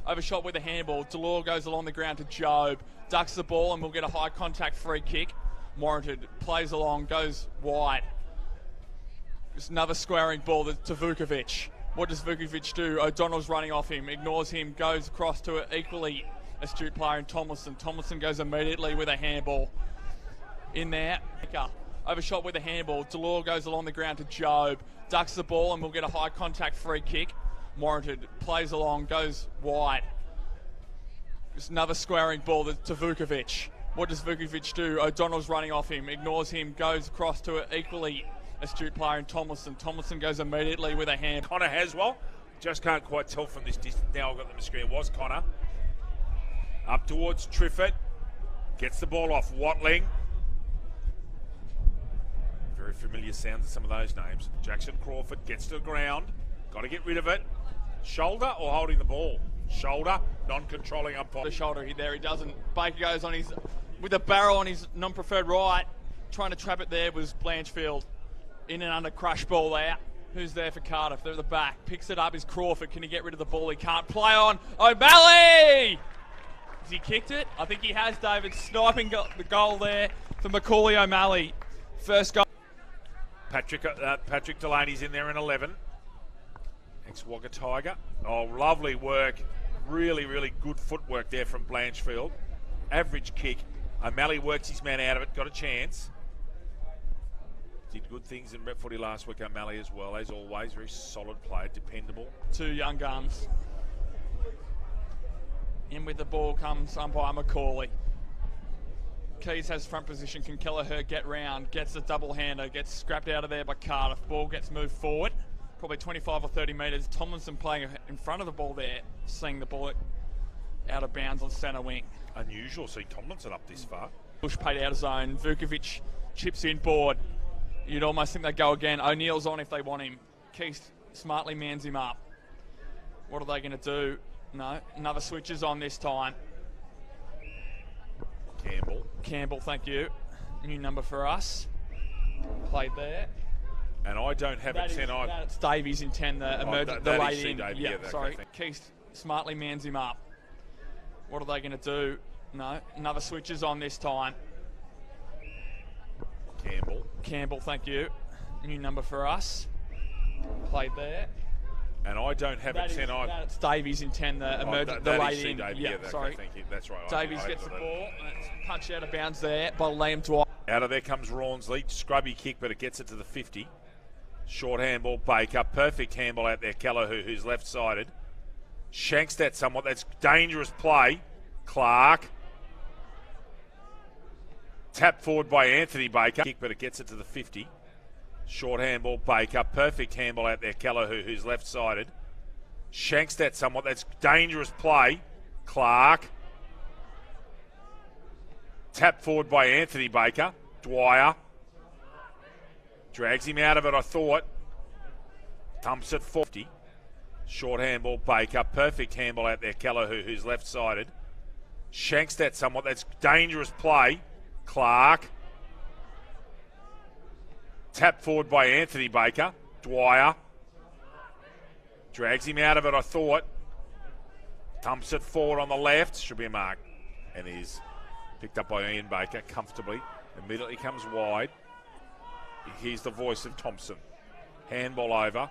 Overshot with a handball. Delore goes along the ground to Job. Ducks the ball and we'll get a high contact free kick. Warranted. Plays along, goes wide. Just another squaring ball to Vukovic. What does Vukovic do? O'Donnell's running off him, ignores him, goes across to an equally astute player in Tomlinson. Tomlinson goes immediately with a handball in there. Overshot with a handball. Delore goes along the ground to Job. Ducks the ball and we'll get a high contact free kick. Warranted. Plays along, goes wide. Just another squaring ball to Vukovic. What does Vukovic do? O'Donnell's running off him, ignores him, goes across to an equally astute player in Tomlinson. Tomlinson goes immediately with a hand. Connor Haswell, just can't quite tell from this distance. Now I've got them on the screen. Was Connor. Up towards Triffett. Gets the ball off Watling. Very familiar sounds of some of those names. Jackson Crawford gets to the ground. Got to get rid of it. Shoulder or holding the ball? Shoulder, non-controlling umpire. The shoulder there, he doesn't. Baker goes on his, with a barrel on his non-preferred right. Trying to trap it there was Blanchfield. In and under, crush ball there. Who's there for Cardiff? They're at the back. Picks it up is Crawford. Can he get rid of the ball? He can't. Play on. O'Malley! Has he kicked it? I think he has, David. Sniping the goal there for Macaulay O'Malley. First goal. Patrick Delaney's in there in 11. Ex-Wagga Tiger. Oh, lovely work. Really, really good footwork there from Blanchfield. Average kick. O'Malley works his man out of it. Got a chance. Did good things in rep footy last week, O'Malley, as well. As always, very solid player, dependable. Two young guns. In with the ball comes umpire Macaulay. Keys has front position. Can Kelleher get round? Gets a double-hander. Gets scrapped out of there by Cardiff. Ball gets moved forward. Probably 25 or 30 metres. Tomlinson playing in front of the ball there. Seeing the ball out of bounds on centre wing. Unusual seeing Tomlinson up this far. Bush paid out of zone. Vukovic chips in board. You'd almost think they'd go again. O'Neill's on if they want him. Keith smartly mans him up. What are they going to do? No, another switch is on this time. Campbell, thank you. New number for us. Played there. And I don't have it 10 on. That's Davies in 10, the late in. Yeah, sorry. Keith smartly mans him up. What are they going to do? No, another switch is on this time. Campbell, thank you. New number for us. Played there. And I don't have it 10 on. That's Davies in 10, the late in. Sorry. Thank you. That's right. Davies gets the ball. It's punched out of bounds there by Liam Dwight. Out of there comes Rawnsley. Scrubby kick, but it gets it to the 50. Short handball, Baker. Perfect handball out there, Kelleher, who's left-sided. Shanks that somewhat. That's dangerous play. Clark. Tap forward by Anthony Baker. Kick, but it gets it to the 50. Short handball, Baker. Perfect handball out there, Kelleher, who's left-sided. Shanks that somewhat. That's dangerous play. Clark. Tap forward by Anthony Baker. Dwyer. Drags him out of it, I thought. Dumps it 40. Short handball, Baker. Perfect handball out there, Kelleher, who's left-sided. Shanks that somewhat. That's dangerous play. Clark. Tap forward by Anthony Baker. Dwyer. Drags him out of it, I thought. Dumps it forward on the left. Should be a mark. And is picked up by Ian Baker comfortably. Immediately comes wide. Here's the voice of Thompson. Handball over.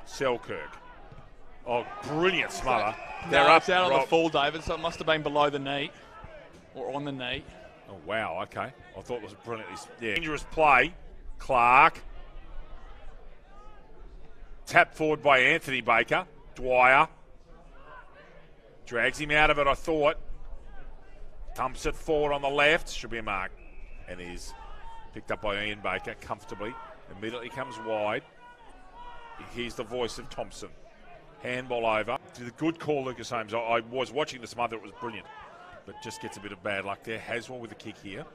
Selkirk. Oh, brilliant smother. They're up. It's out on the full, David, so it must have been below the knee. Or on the knee. Oh, wow, okay. I thought it was brilliantly... Yeah. Dangerous play. Clark. Tap forward by Anthony Baker. Dwyer. Drags him out of it, I thought. Dumps it forward on the left. Should be a mark. And is picked up by Ian Baker comfortably. Immediately comes wide. Here's the voice of Thompson. Handball over. Did a good call, Lucas Holmes. I was watching the smother. It was brilliant. But just gets a bit of bad luck there. Haswell with a kick here.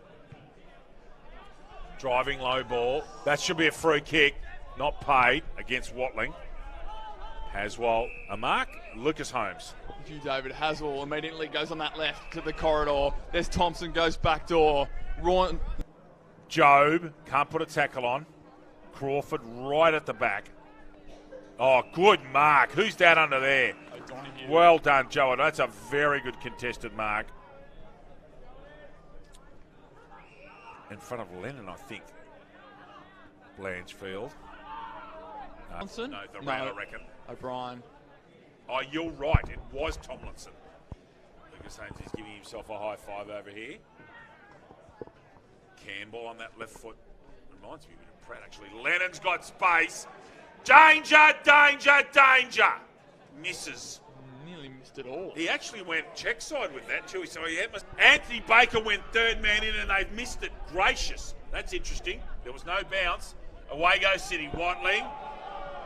Driving low ball. That should be a free kick. Not paid against Watling. Haswell, a mark. Lucas Holmes. Thank you, David. Haswell immediately goes on that left to the corridor. There's Thompson, goes back door. Job, can't put a tackle on. Crawford right at the back. Oh, good mark. Who's that under there? Donahue. Well done, Joe. That's a very good contested mark. In front of Lennon, I think. Blanchfield. Tomlinson? No, the round, I reckon. O'Brien. Oh, you're right. It was Tomlinson. Lucas Haynes is giving himself a high five over here. Campbell on that left foot. Reminds me a bit of Pratt, actually. Lennon's got space. Danger, danger, danger. Misses. Nearly missed it all. He actually went check side with that too. So he had Anthony Baker went third man in and they've missed it. Gracious. That's interesting. There was no bounce. Away goes City. Watling.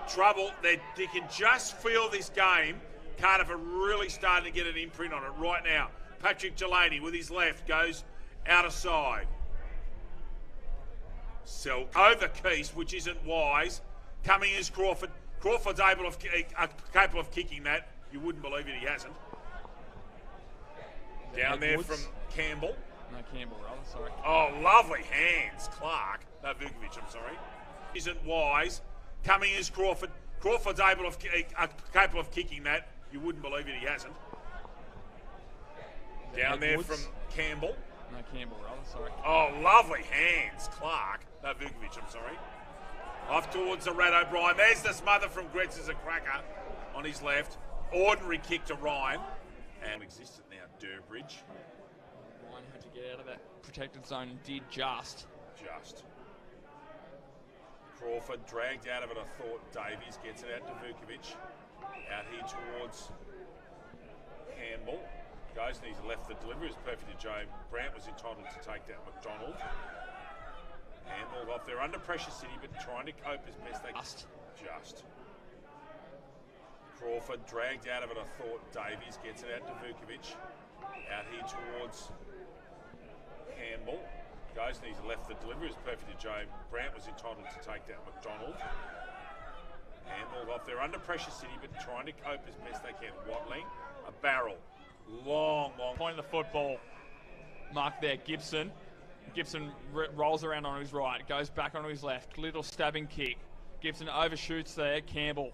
Trouble. They can just feel this game. Cardiff are really starting to get an imprint on it right now. Patrick Delaney with his left goes out of side. Selk over Keast, which isn't wise. Coming is Crawford. Crawford's capable of kicking that. You wouldn't believe it, he hasn't. Down there from Campbell. No, Campbell, rather, sorry. Oh, lovely hands, Clark. No, Vukovic, I'm sorry. Isn't wise. Coming is Crawford. Crawford's capable of kicking that. You wouldn't believe it, he hasn't. Down there from Campbell. No, Campbell, rather, sorry. Oh, lovely hands, Clark. No, Vukovic, I'm sorry. Off towards the Red O'Brien. There's the smother from Gretz as a cracker on his left. Ordinary kick to Ryan. And existent now, Durbridge. Ryan had to get out of that protected zone and did just. Crawford dragged out of it, I thought. Davies gets it out to Vukovic. Out here towards Campbell. Goes and he's left the delivery. It was perfect to Joe. Brandt was entitled to take that McDonald. Handball off. They're under pressure, City, but trying to cope as best they can. Just. Crawford dragged out of it, I thought. Davies gets it out to Vukovic. Out here towards Campbell. Goes and he's left the delivery. It was perfect to Joe. Brandt was entitled to take that McDonald. Handball off. They're under pressure, City, but trying to cope as best they can. Watling, a barrel. Long. Point of the football. Mark there, Gibson. Gibson rolls around on his right, goes back onto his left. Little stabbing kick. Gibson overshoots there. Campbell.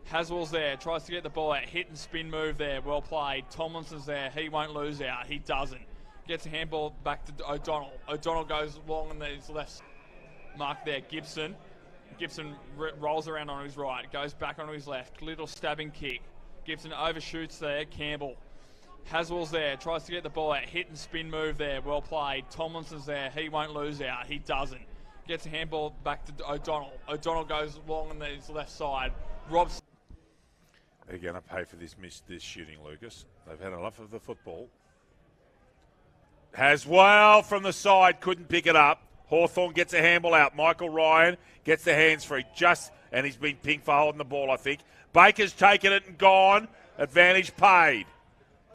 Haswell's there, tries to get the ball out. Hit and spin move there. Well played. Tomlinson's there. He won't lose out. He doesn't. Gets a handball back to O'Donnell. O'Donnell goes long on his left. Mark there, Gibson. Gibson rolls around on his right, goes back onto his left. Little stabbing kick. Gibson overshoots there. Campbell. Haswell's there, tries to get the ball out. Hit and spin move there. Well played. Tomlinson's there. He won't lose out. He doesn't. Gets a handball back to O'Donnell. O'Donnell goes long on his left side. Robs. They're going to pay for this shooting, Lucas. They've had enough of the football. Haswell from the side, couldn't pick it up. Hawthorn gets a handball out. Michael Ryan gets the hands free and he's been pinged for holding the ball, I think. Baker's taken it and gone. Advantage paid.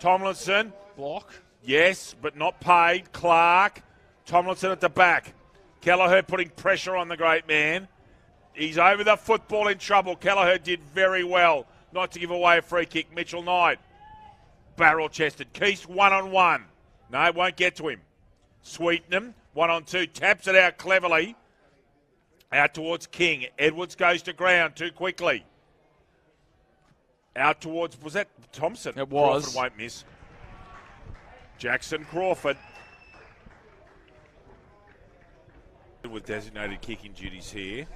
Tomlinson. Block. Yes, but not paid. Clark. Tomlinson at the back. Kelleher putting pressure on the great man. He's over the football in trouble. Kelleher did very well not to give away a free kick. Mitchell Knight. Barrel-chested. Keast 1-on-1. No, it won't get to him. Sweetenham, 1-on-2. Taps it out cleverly. Out towards King. Edwards goes to ground too quickly. Out towards, was that Thompson? It was. Crawford won't miss. Jackson Crawford. With designated kicking duties here.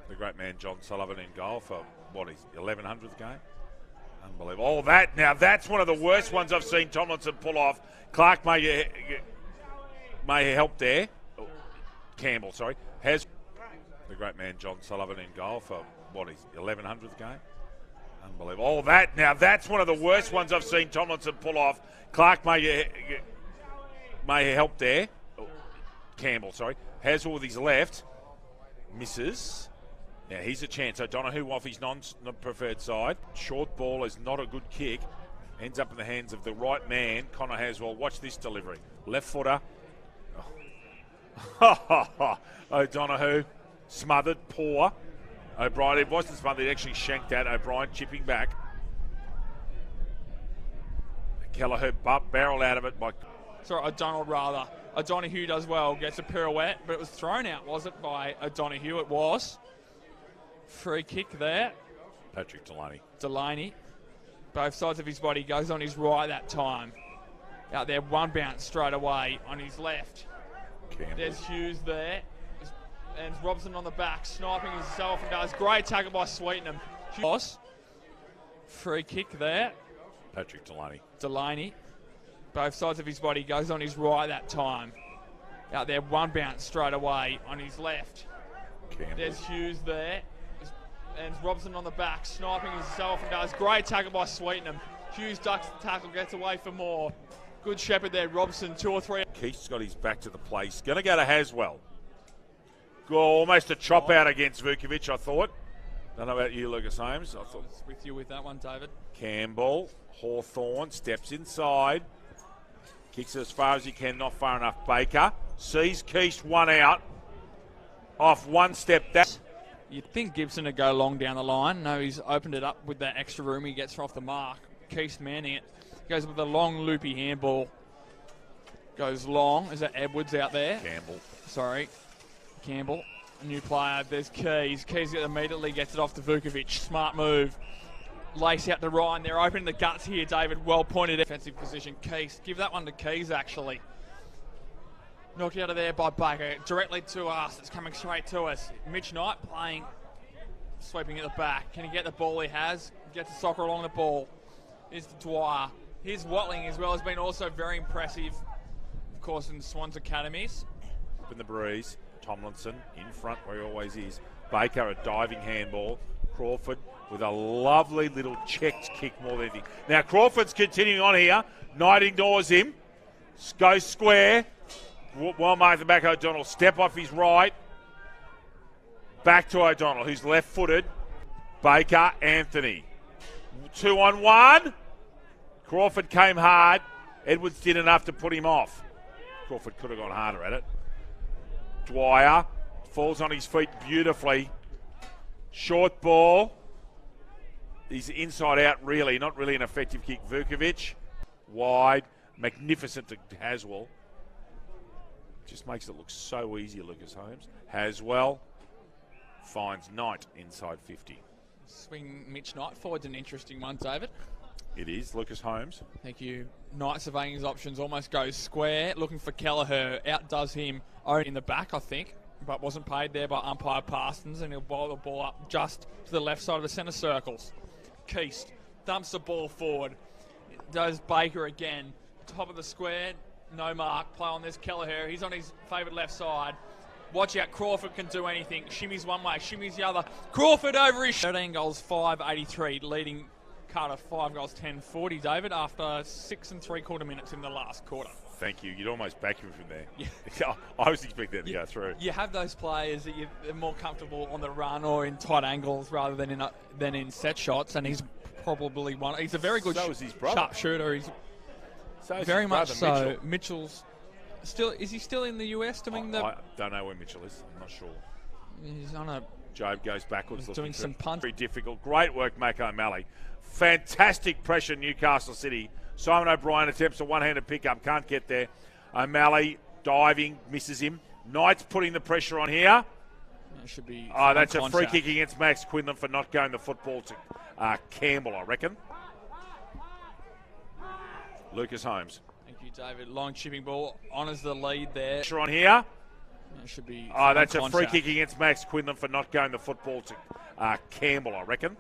The great man John Sullivan in goal for, what is 1100th game? Unbelievable. Oh, that's one of the worst ones I've seen Tomlinson pull off. Clark may help there. Campbell, sorry. Has the great man John Sullivan in goal for, what is 1100th game? Unbelievable. Oh, that's one of the worst ones I've seen Tomlinson pull off. Clark may help there. Campbell, sorry. Haswell with his left. Misses. Now he's a chance. O'Donoghue off his non-preferred side. Short ball is not a good kick. Ends up in the hands of the right man, Connor Haswell. Watch this delivery. Left footer. Oh. O'Donoghue smothered. Poor. O'Brien, it wasn't smothered. He actually shanked that. O'Brien chipping back. Kelleher barrel out of it by... Sorry, O'Donnell rather. O'Donoghue does well, gets a pirouette, but it was thrown out, was it, by O'Donoghue? It was. Free kick there. Patrick Delaney. Delaney. Both sides of his body, goes on his right that time. Out there, one bounce straight away on his left. Campbell. There's Hughes there. And Robson on the back, sniping himself and does great tackle by Sweetenham. Free kick there. Patrick Delaney. Both sides of his body, goes on his right that time. Out there, one bounce straight away on his left. Campbell. There's Hughes there. And Robson on the back, sniping himself and does great tackle by Sweetenham. Hughes ducks the tackle, gets away for more. Good shepherd there, Robson, 2 or 3. Keith's got his back to the place. Going to go to Haswell. Almost a chop out against Vukovic, I thought. Don't know about you, Lucas Holmes. I thought. With you with that one, David. Campbell, Hawthorn, steps inside. Kicks it as far as he can, not far enough. Baker sees Keith one out. Off one step. You'd think Gibson would go long down the line. No, he's opened it up with that extra room he gets off the mark. Keith manning it. Goes with a long loopy handball. Goes long. Is that Edwards out there? Campbell. A new player. There's Keys. Keys immediately gets it off to Vukovic. Smart move. Lace out to Ryan. They're opening the guts here, David. Well pointed defensive position. Keys. Give that one to Keys, actually. Knocked out of there by Baker. Directly to us. It's coming straight to us. Mitch Knight playing. Sweeping at the back. Can he get the ball? He has. Gets the soccer along the ball. Here's the Dwyer. Here's Watling as well. Has been also very impressive. Of course, in Swans Academies. Up in the breeze. Tomlinson in front where he always is. Baker, a diving handball. Crawford with a lovely little checked kick more than anything. Now Crawford's continuing on here. Knight ignores him. Goes square. Well marked the back. O'Donnell. Step off his right. Back to O'Donnell, who's left-footed. Baker, Anthony. 2-on-1. Crawford came hard. Edwards did enough to put him off. Crawford could have gone harder at it. Dwyer falls on his feet beautifully. Short ball. He's inside out, really. Not really an effective kick. Vukovic. Wide. Magnificent to Haswell. Just makes it look so easy, Lucas Holmes. Haswell finds Knight inside 50. Swing Mitch Knight forward's an interesting one, David. It is. Lucas Holmes. Thank you. Knight surveying his options, almost goes square, looking for Kelleher. Outdoes him in the back, I think, but wasn't paid there by umpire Parsons, and he'll bowl the ball up just to the left side of the centre circles. Keast dumps the ball forward. Does Baker again. Top of the square, no mark. Play on this Kelleher. He's on his favourite left side. Watch out, Crawford can do anything. Shimmies one way, shimmies the other. Crawford over his 13 goals, 5.83, leading Carter 5 goals, 10.40, David, after 6 3/4 minutes in the last quarter. Thank you. You'd almost back him from there. Yeah. I was expecting that to go through. You have those players that you're more comfortable on the run or in tight angles rather than in set shots, and he's probably one. He's a very good sharpshooter. He's very much so. Mitchell's still. Is he still in the US doing I don't know where Mitchell is. I'm not sure. He's on a. Job goes backwards. Doing some punts. Very difficult. Great work, Mako O'Malley. Fantastic pressure, Newcastle City. Simon O'Brien attempts a one-handed pickup. Can't get there. O'Malley diving, misses him. Knight's putting the pressure on here. That should be. That's a free kick against Max Quinlan for not going the football to Campbell, I reckon. Lucas Holmes. Thank you, David. Long chipping ball. Honours the lead there. Pressure on here. That should be. That's a free kick against Max Quinlan for not going the football to Campbell, I reckon.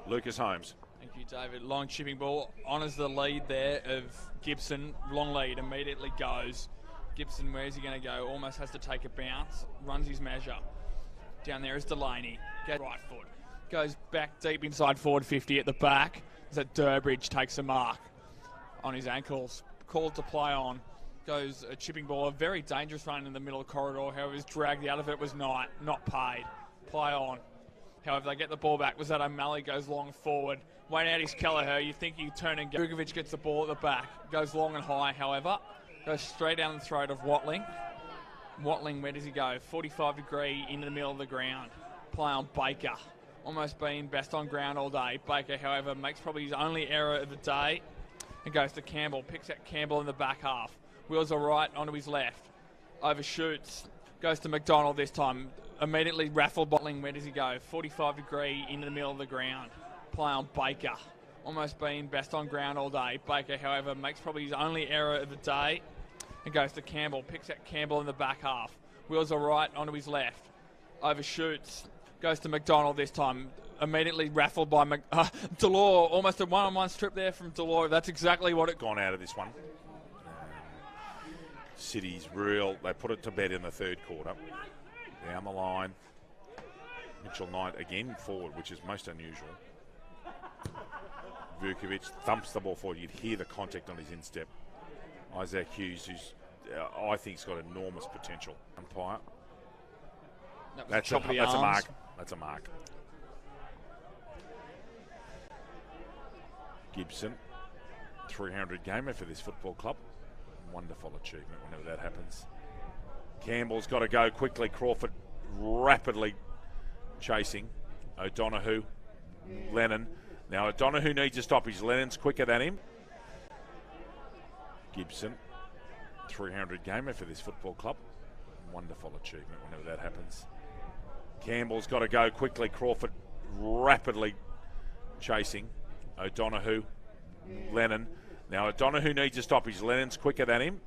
Lucas Holmes. Thank you, David. Long chipping ball. Honours the lead there of Gibson. Long lead. Immediately goes. Gibson, where is he going to go? Almost has to take a bounce. Runs his measure. Down there is Delaney. Goes right foot. Goes back deep inside forward 50 at the back. As that Durbridge takes a mark on his ankles. Called to play on. Goes a chipping ball. A very dangerous run in the middle of the corridor. However, his dragged out of it was Knight. Not paid. Play on. However, they get the ball back. Was that O'Malley goes long forward. Wayne out is Kelleher. You think you turn and go. Vukovic gets the ball at the back. Goes long and high, however. Goes straight down the throat of Watling. Watling, where does he go? 45 degree into the middle of the ground. Play on Baker. Almost been best on ground all day. Baker, however, makes probably his only error of the day. And goes to Campbell. Picks out Campbell in the back half. Wheels are right onto his left. Overshoots. Goes to McDonald this time. Immediately raffled Watling. Where does he go? 45 degree into the middle of the ground. play on Baker. Almost been best on ground all day. Baker, however, makes probably his only error of the day and goes to Campbell. Picks at Campbell in the back half. Wheels are right onto his left. Overshoots. Goes to McDonald this time. Immediately raffled by Delore. Almost a one-on-one strip there from Delore. That's exactly what it... Gone out of this one. City's real. They put it to bed in the third quarter. Down the line. Mitchell Knight again forward, which is most unusual. Vukovic thumps the ball forward. You'd hear the contact on his instep. Isaac Hughes, who's I think has got enormous potential. Umpire. That's a mark. That's a mark. Gibson, 300 gamer for this football club. Wonderful achievement whenever that happens. Campbell's got to go quickly. Crawford rapidly chasing. O'Donoghue, Lennon. Now O'Donoghue needs to stop. Lennon's quicker than him. Gibson, 300 gamer for this football club. Wonderful achievement whenever that happens. Campbell's got to go quickly. Crawford rapidly chasing. O'Donoghue, Lennon. Now O'Donoghue needs to stop. Lennon's quicker than him.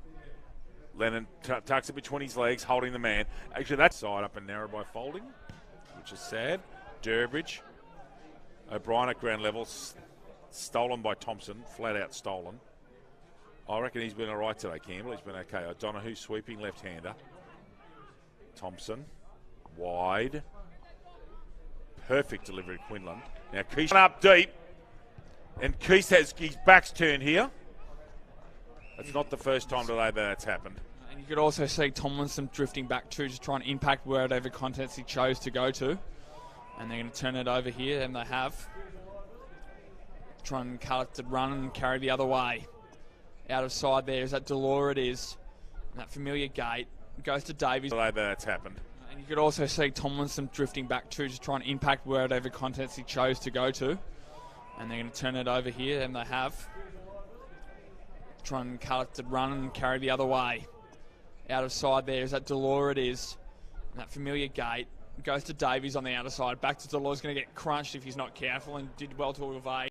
Lennon tucks it between his legs, holding the man. Actually, that side up and narrow by Folding, which is sad. Durbridge. O'Brien at ground level. Stolen by Thompson. Flat out stolen. I reckon he's been all right today, Campbell. He's been okay. O'Donoghue sweeping left-hander. Thompson. Wide. Perfect delivery, Quinlan. Now Keith up deep. And Keith has his back's turned here. That's not the first time today that's happened. And you could also see Tomlinson drifting back too, just trying to impact whatever contents he chose to go to. And they're going to turn it over here, and they have. Try and cut it to run and carry the other way. Out of side there is that Delore it is. And that familiar gate goes to Davies. Today that's happened. And you could also see Tomlinson drifting back too, just trying to impact whatever contents he chose to go to. And they're going to turn it over here, and they have. Try and cut it to run and carry the other way. Out of side there is that Delore it is. And that familiar gate goes to Davies on the outer side. Back to Delore's going to get crunched if he's not careful, and did well to evade.